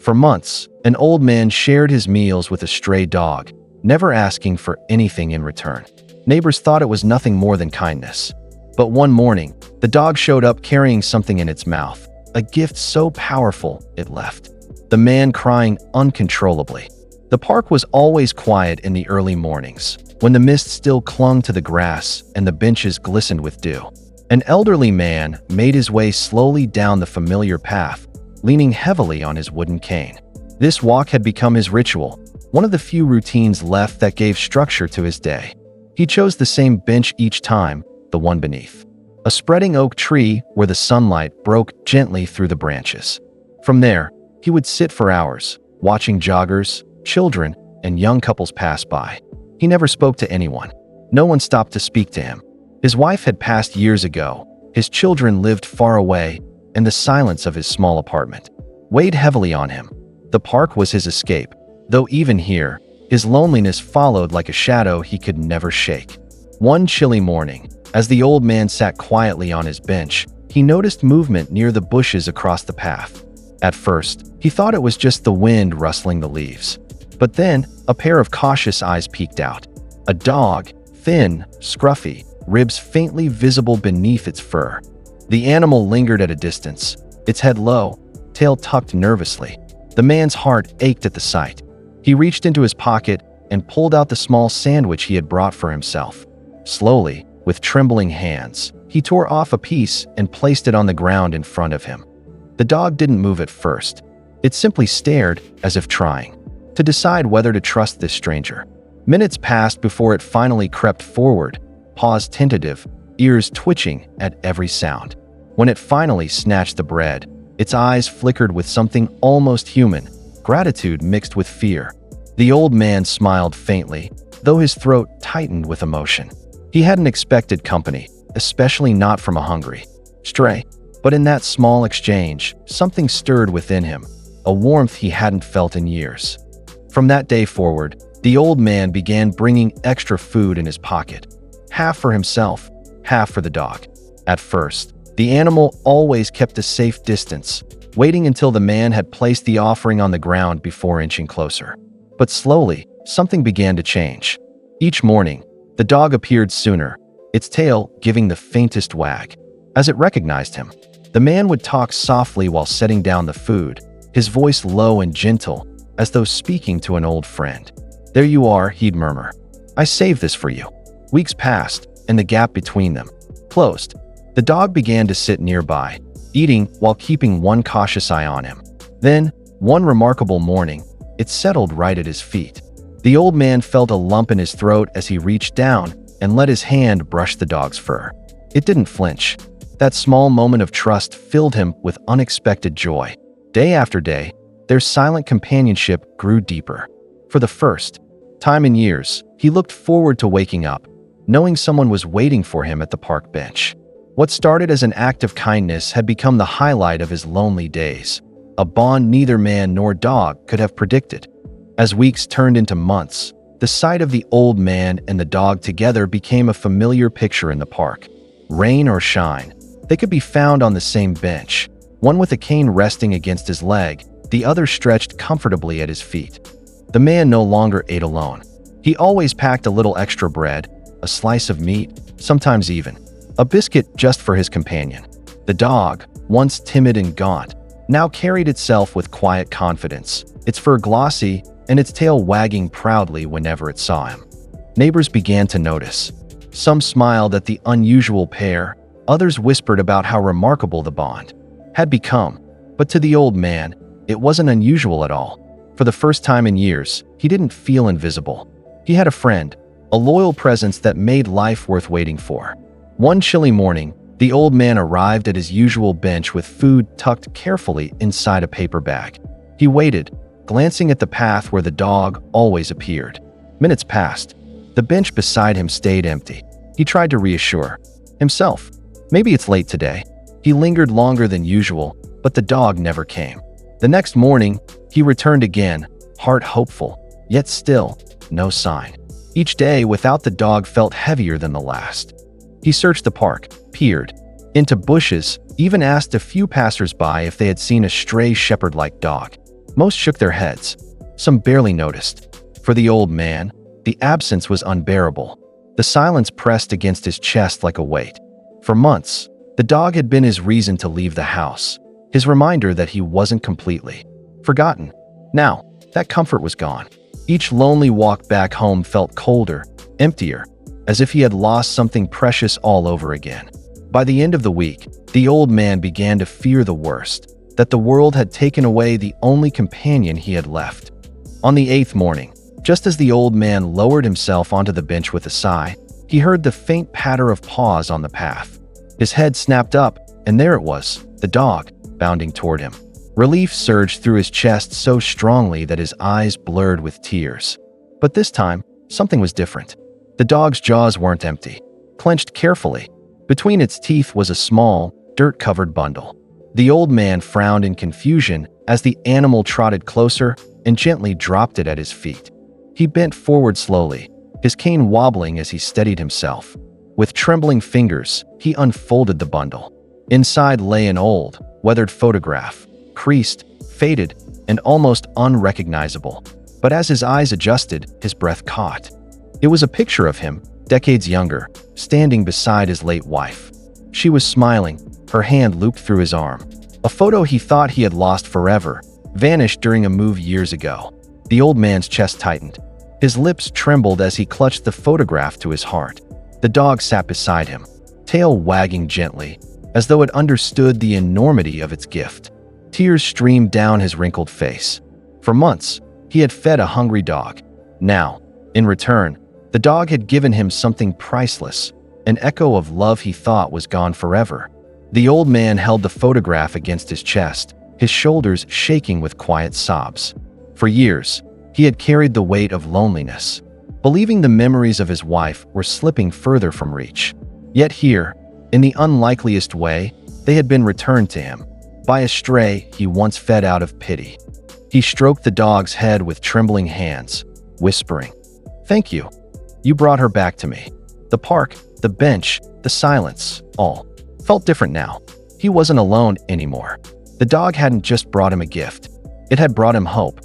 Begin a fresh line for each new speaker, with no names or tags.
For months, an old man shared his meals with a stray dog, never asking for anything in return. Neighbors thought it was nothing more than kindness. But one morning, the dog showed up carrying something in its mouth, a gift so powerful it left the man crying uncontrollably. The park was always quiet in the early mornings, when the mist still clung to the grass and the benches glistened with dew. An elderly man made his way slowly down the familiar path, leaning heavily on his wooden cane. This walk had become his ritual, one of the few routines left that gave structure to his day. He chose the same bench each time, the one beneath a spreading oak tree where the sunlight broke gently through the branches. From there, he would sit for hours, watching joggers, children, and young couples pass by. He never spoke to anyone. No one stopped to speak to him. His wife had passed years ago, his children lived far away, and the silence of his small apartment weighed heavily on him. The park was his escape, though even here, his loneliness followed like a shadow he could never shake. One chilly morning, as the old man sat quietly on his bench, he noticed movement near the bushes across the path. At first, he thought it was just the wind rustling the leaves. But then, a pair of cautious eyes peeked out. A dog, thin, scruffy, ribs faintly visible beneath its fur. The animal lingered at a distance, its head low, tail tucked nervously. The man's heart ached at the sight. He reached into his pocket and pulled out the small sandwich he had brought for himself. Slowly, with trembling hands, he tore off a piece and placed it on the ground in front of him. The dog didn't move at first. It simply stared, as if trying to decide whether to trust this stranger. Minutes passed before it finally crept forward, paws tentative, ears twitching at every sound. When it finally snatched the bread, its eyes flickered with something almost human, gratitude mixed with fear. The old man smiled faintly, though his throat tightened with emotion. He hadn't expected company, especially not from a hungry stray. But in that small exchange, something stirred within him, a warmth he hadn't felt in years. From that day forward, the old man began bringing extra food in his pocket, half for himself, half for the dog. At first, the animal always kept a safe distance, waiting until the man had placed the offering on the ground before inching closer. But slowly, something began to change. Each morning, the dog appeared sooner, its tail giving the faintest wag. As it recognized him, the man would talk softly while setting down the food, his voice low and gentle, as though speaking to an old friend. "There you are," he'd murmur. "I saved this for you." Weeks passed, and the gap between them closed. The dog began to sit nearby, eating while keeping one cautious eye on him. Then, one remarkable morning, it settled right at his feet. The old man felt a lump in his throat as he reached down and let his hand brush the dog's fur. It didn't flinch. That small moment of trust filled him with unexpected joy. Day after day, their silent companionship grew deeper. For the first time in years, he looked forward to waking up, knowing someone was waiting for him at the park bench. What started as an act of kindness had become the highlight of his lonely days, a bond neither man nor dog could have predicted. As weeks turned into months, the sight of the old man and the dog together became a familiar picture in the park. Rain or shine, they could be found on the same bench, one with a cane resting against his leg, the other stretched comfortably at his feet. The man no longer ate alone. He always packed a little extra bread, a slice of meat, sometimes even a biscuit just for his companion. The dog, once timid and gaunt, now carried itself with quiet confidence, its fur glossy and its tail wagging proudly whenever it saw him. Neighbors began to notice. Some smiled at the unusual pair, others whispered about how remarkable the bond had become. But to the old man, it wasn't unusual at all. For the first time in years, he didn't feel invisible. He had a friend, a loyal presence that made life worth waiting for. One chilly morning, the old man arrived at his usual bench with food tucked carefully inside a paper bag. He waited, glancing at the path where the dog always appeared. Minutes passed. The bench beside him stayed empty. He tried to reassure himself. Maybe it's late today. He lingered longer than usual, but the dog never came. The next morning, he returned again, heart hopeful, yet still, no sign. Each day without the dog felt heavier than the last. He searched the park, peered into bushes, even asked a few passers-by if they had seen a stray shepherd-like dog. Most shook their heads. Some barely noticed. For the old man, the absence was unbearable. The silence pressed against his chest like a weight. For months, the dog had been his reason to leave the house, his reminder that he wasn't completely forgotten. Now, that comfort was gone. Each lonely walk back home felt colder, emptier, as if he had lost something precious all over again. By the end of the week, the old man began to fear the worst, that the world had taken away the only companion he had left. On the 8th morning, just as the old man lowered himself onto the bench with a sigh, he heard the faint patter of paws on the path. His head snapped up, and there it was, the dog, bounding toward him. Relief surged through his chest so strongly that his eyes blurred with tears. But this time, something was different. The dog's jaws weren't empty. Clenched carefully, between its teeth was a small, dirt-covered bundle. The old man frowned in confusion as the animal trotted closer and gently dropped it at his feet. He bent forward slowly, his cane wobbling as he steadied himself. With trembling fingers, he unfolded the bundle. Inside lay an old, weathered photograph, creased, faded, and almost unrecognizable. But as his eyes adjusted, his breath caught. It was a picture of him, decades younger, standing beside his late wife. She was smiling, her hand looped through his arm. A photo he thought he had lost forever, vanished during a move years ago. The old man's chest tightened. His lips trembled as he clutched the photograph to his heart. The dog sat beside him, tail wagging gently, as though it understood the enormity of its gift. Tears streamed down his wrinkled face. For months, he had fed a hungry dog. Now, in return, the dog had given him something priceless, an echo of love he thought was gone forever. The old man held the photograph against his chest, his shoulders shaking with quiet sobs. For years, he had carried the weight of loneliness, believing the memories of his wife were slipping further from reach. Yet here, in the unlikeliest way, they had been returned to him, by a stray he once fed out of pity. He stroked the dog's head with trembling hands, whispering, "Thank you. You brought her back to me." The park, the bench, the silence, all felt different now. He wasn't alone anymore. The dog hadn't just brought him a gift. It had brought him hope,